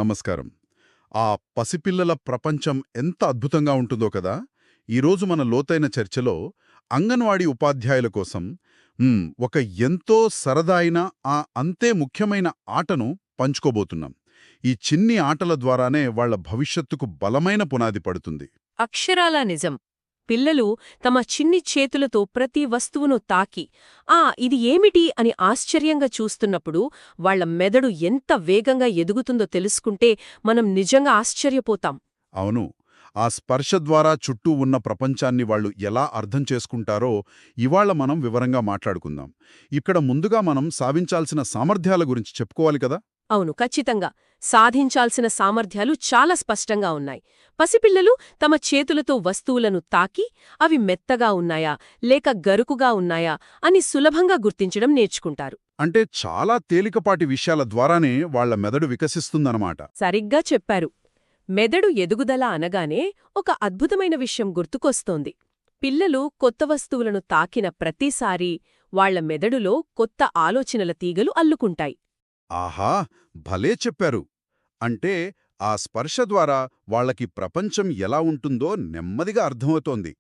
నమస్కారం. ఆ పసిపిల్లల ప్రపంచం ఎంత అద్భుతంగా ఉంటుందో కదా! ఈరోజు మన లోతైన చర్చలో అంగన్వాడీ ఉపాధ్యాయుల కోసం ఒక ఎంతో సరదాయిన అంతే ముఖ్యమైన ఆటను పంచుకోబోతున్నాం. ఈ చిన్ని ఆటల ద్వారానే వాళ్ళ భవిష్యత్తుకు బలమైన పునాది పడుతుంది. అక్షరాలా నిజం. పిల్లలు తమ చిన్ని చేతులతో ప్రతి వస్తువును తాకి ఇది ఏమిటి అని ఆశ్చర్యంగా చూస్తున్నప్పుడు వాళ్ల మెదడు ఎంత వేగంగా ఎదుగుతుందో తెలుసుకుంటే మనం నిజంగా ఆశ్చర్యపోతాం. అవును. ఆ స్పర్శ ద్వారా చుట్టూ ఉన్న ప్రపంచాన్ని వాళ్ళు ఎలా అర్థం చేసుకుంటారో ఇవాళ మనం వివరంగా మాట్లాడుకుందాం. ఇక్కడ ముందుగా మనం సాధించాల్సిన సామర్థ్యాల గురించి చెప్పుకోవాలి కదా. అవును, ఖచ్చితంగా. సాధించాల్సిన సామర్థ్యాలు చాలా స్పష్టంగా ఉన్నాయి. పసిపిల్లలు తమ చేతులతో వస్తువులను తాకి అవి మెత్తగా ఉన్నాయా లేక గరుకుగా ఉన్నాయా అని సులభంగా గుర్తించడం నేర్చుకుంటారు. అంటే చాలా తేలికపాటి విషయాల ద్వారానే వాళ్ల మెదడు వికసిస్తుందన్నమాట. సరిగ్గా చెప్పారు. మెదడు ఎదుగుదల అనగానే ఒక అద్భుతమైన విషయం గుర్తుకొస్తోంది. పిల్లలు కొత్త వస్తువులను తాకిన ప్రతిసారీ వాళ్ల మెదడులో కొత్త ఆలోచనల తీగలు అల్లుకుంటాయి. ఆహా, భలే చెప్పారు. అంటే ఆ స్పర్శ ద్వారా వాళ్లకి ప్రపంచం ఎలా ఉంటుందో నెమ్మదిగా అర్థమవుతోంది.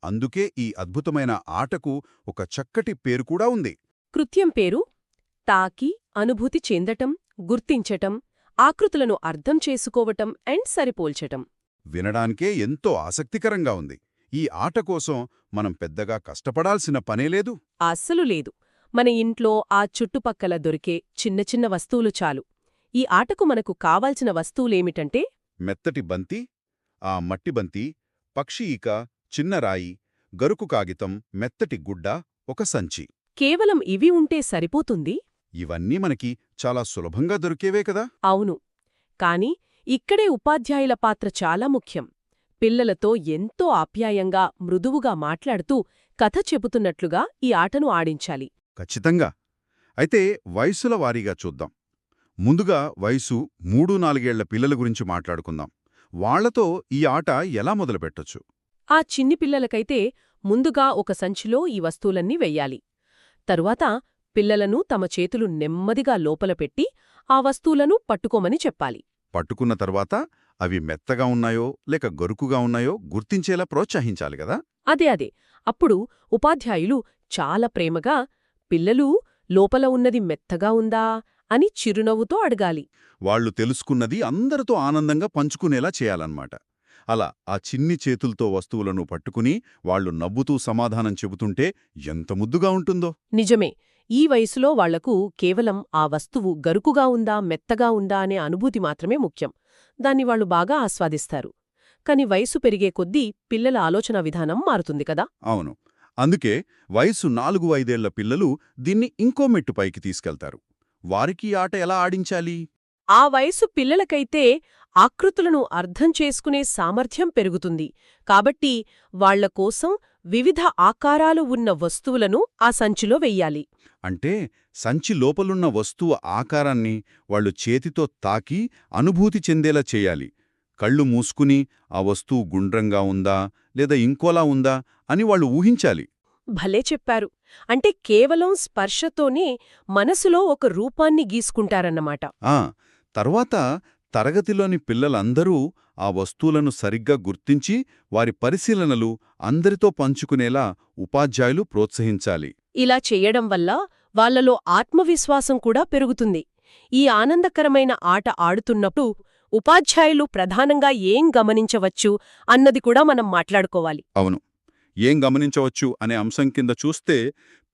అందుకే ఈ అద్భుతమైన ఆటకు ఒక చక్కటి పేరు కూడా ఉంది. కృత్యం పేరు తాకి అనుభూతి చెందటం, గుర్తించటం, ఆకృతులను అర్థం చేసుకోవటం అండ్ సరిపోల్చటం. వినడానికే ఎంతో ఆసక్తికరంగా ఉంది. ఈ ఆట కోసం మనం పెద్దగా కష్టపడాల్సిన పనేలేదు. అస్సలు లేదు. మన ఇంట్లో ఆ చుట్టుపక్కల దొరికే చిన్న చిన్న వస్తువులు చాలు. ఈ ఆటకు మనకు కావాల్సిన వస్తువులేమిటంటే మెత్తటి బంతి, ఆ మట్టి బంతి, పక్షి ఈక, చిన్న రాయి, గరుకు కాగితం, మెత్తటి గుడ్డ, ఒక సంచి. కేవలం ఇవి ఉంటే సరిపోతుంది? ఇవన్నీ మనకి చాలా సులభంగా దొరికేవే కదా. అవును. కాని ఇక్కడే ఉపాధ్యాయుల పాత్ర చాలా ముఖ్యం. పిల్లలతో ఎంతో ఆప్యాయంగా, మృదువుగా మాట్లాడుతూ కథ చెబుతున్నట్లుగా ఈ ఆటను ఆడించాలి. ఖచ్చితంగా. అయితే వయసుల వారీగా చూద్దాం. ముందుగా వయసు 3-4 ఏళ్ల పిల్లల గురించి మాట్లాడుకుందాం. వాళ్లతో ఈ ఆట ఎలా మొదలుపెట్టొచ్చు? ఆ చిన్ని పిల్లలకైతే ముందుగా ఒక సంచిలో ఈ వస్తువులన్నీ వెయ్యాలి. తరువాత పిల్లలను తమ చేతులు నెమ్మదిగా లోపల పెట్టి ఆ వస్తువులను పట్టుకోమని చెప్పాలి. పట్టుకున్న తర్వాత అవి మెత్తగా ఉన్నాయో లేక గరుకుగా ఉన్నాయో గుర్తించేలా ప్రోత్సహించాలి గదా. అదే. అప్పుడు ఉపాధ్యాయులు చాలా ప్రేమగా పిల్లలు లోపల ఉన్నది మెత్తగా ఉందా అని చిరునవ్వుతో అడగాలి. వాళ్లు తెలుసుకున్నది అందరితో ఆనందంగా పంచుకునేలా చేయాలన్నమాట. అలా ఆ చిన్ని చేతులతో వస్తువులను పట్టుకుని వాళ్లు నవ్వుతూ సమాధానం చెబుతుంటే ఎంత ముద్దుగా ఉంటుందో. నిజమే. ఈ వయసులో వాళ్లకు కేవలం ఆ వస్తువు గరుకుగా ఉందా మెత్తగా ఉందా అనే అనుభూతి మాత్రమే ముఖ్యం. దాన్ని వాళ్లు బాగా ఆస్వాదిస్తారు. కాని వయసు పెరిగే కొద్దీ పిల్లల ఆలోచన విధానం మారుతుంది కదా. అవును. అందుకే వయసు 4-5 ఏళ్ల పిల్లలు దీన్ని ఇంకో మెట్టు పైకి తీసుకెళ్తారు. వారికి ఆట ఎలా ఆడించాలి? ఆ వయసు పిల్లలకైతే ఆకృతులను అర్థం చేసుకునే సామర్థ్యం పెరుగుతుంది. కాబట్టి వాళ్లకోసం వివిధ ఆకారాలు ఉన్న వస్తువులను ఆ సంచిలో వెయ్యాలి. అంటే సంచి లోపలున్న వస్తువు ఆకారాన్ని వాళ్లు చేతితో తాకి అనుభూతి చెందేలా చేయాలి. కళ్ళు మూసుకుని ఆ వస్తువు గుండ్రంగా ఉందా లేదా ఇంకోలా ఉందా అని వాళ్లు ఊహించాలి. భలే చెప్పారు. అంటే కేవలం స్పర్శతోనే మనసులో ఒక రూపాన్ని గీసుకుంటారన్నమాట. తర్వాత తరగతిలోని పిల్లలందరూ ఆ వస్తువులను సరిగ్గా గుర్తించి వారి పరిశీలనలు అందరితో పంచుకునేలా ఉపాధ్యాయులు ప్రోత్సహించాలి. ఇలా చెయ్యడం వల్ల వాళ్లలో ఆత్మవిశ్వాసం కూడా పెరుగుతుంది. ఈ ఆనందకరమైన ఆట ఆడుతున్నప్పుడు ఉపాధ్యాయులు ప్రధానంగా ఏం గమనించవచ్చు అన్నది కూడా మనం మాట్లాడుకోవాలి. అవును. ఏం గమనించవచ్చు అనే అంశం కింద చూస్తే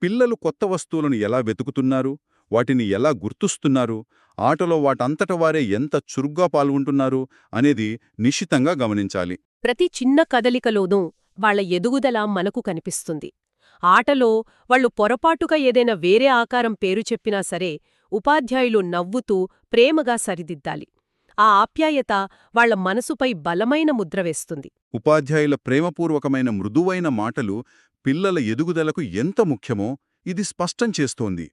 పిల్లలు కొత్త వస్తువులను ఎలా వెతుకుతున్నారు, వాటిని ఎలా గుర్తుస్తున్నారు, ఆటలో వాటంతట వారే ఎంత చురుగ్గా పాల్గొంటున్నారు అనేది నిశితంగా గమనించాలి. ప్రతి చిన్న కదలికలోనూ వాళ్ల ఎదుగుదల మనకు కనిపిస్తుంది. ఆటలో వాళ్లు పొరపాటుగా ఏదైనా వేరే ఆకారం పేరు చెప్పినా సరే ఉపాధ్యాయులు నవ్వుతూ ప్రేమగా సరిదిద్దాలి. ఆ ఆప్యాయత వాళ్ల మనసుపై బలమైన ముద్ర వేస్తుంది. ఉపాధ్యాయుల ప్రేమపూర్వకమైన మృదువైన మాటలు పిల్లల ఎదుగుదలకు ఎంత ముఖ్యమో ఇది స్పష్టం చేస్తోంది.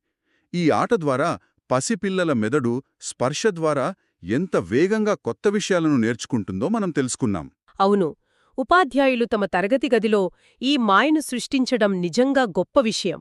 ఈ ఆట ద్వారా పసిపిల్లల మెదడు స్పర్శ ద్వారా ఎంత వేగంగా కొత్త విషయాలను నేర్చుకుంటుందో మనం తెలుసుకున్నాం. అవును. ఉపాధ్యాయులు తమ తరగతి గదిలో ఈ మాయను సృష్టించడం నిజంగా గొప్ప విషయం.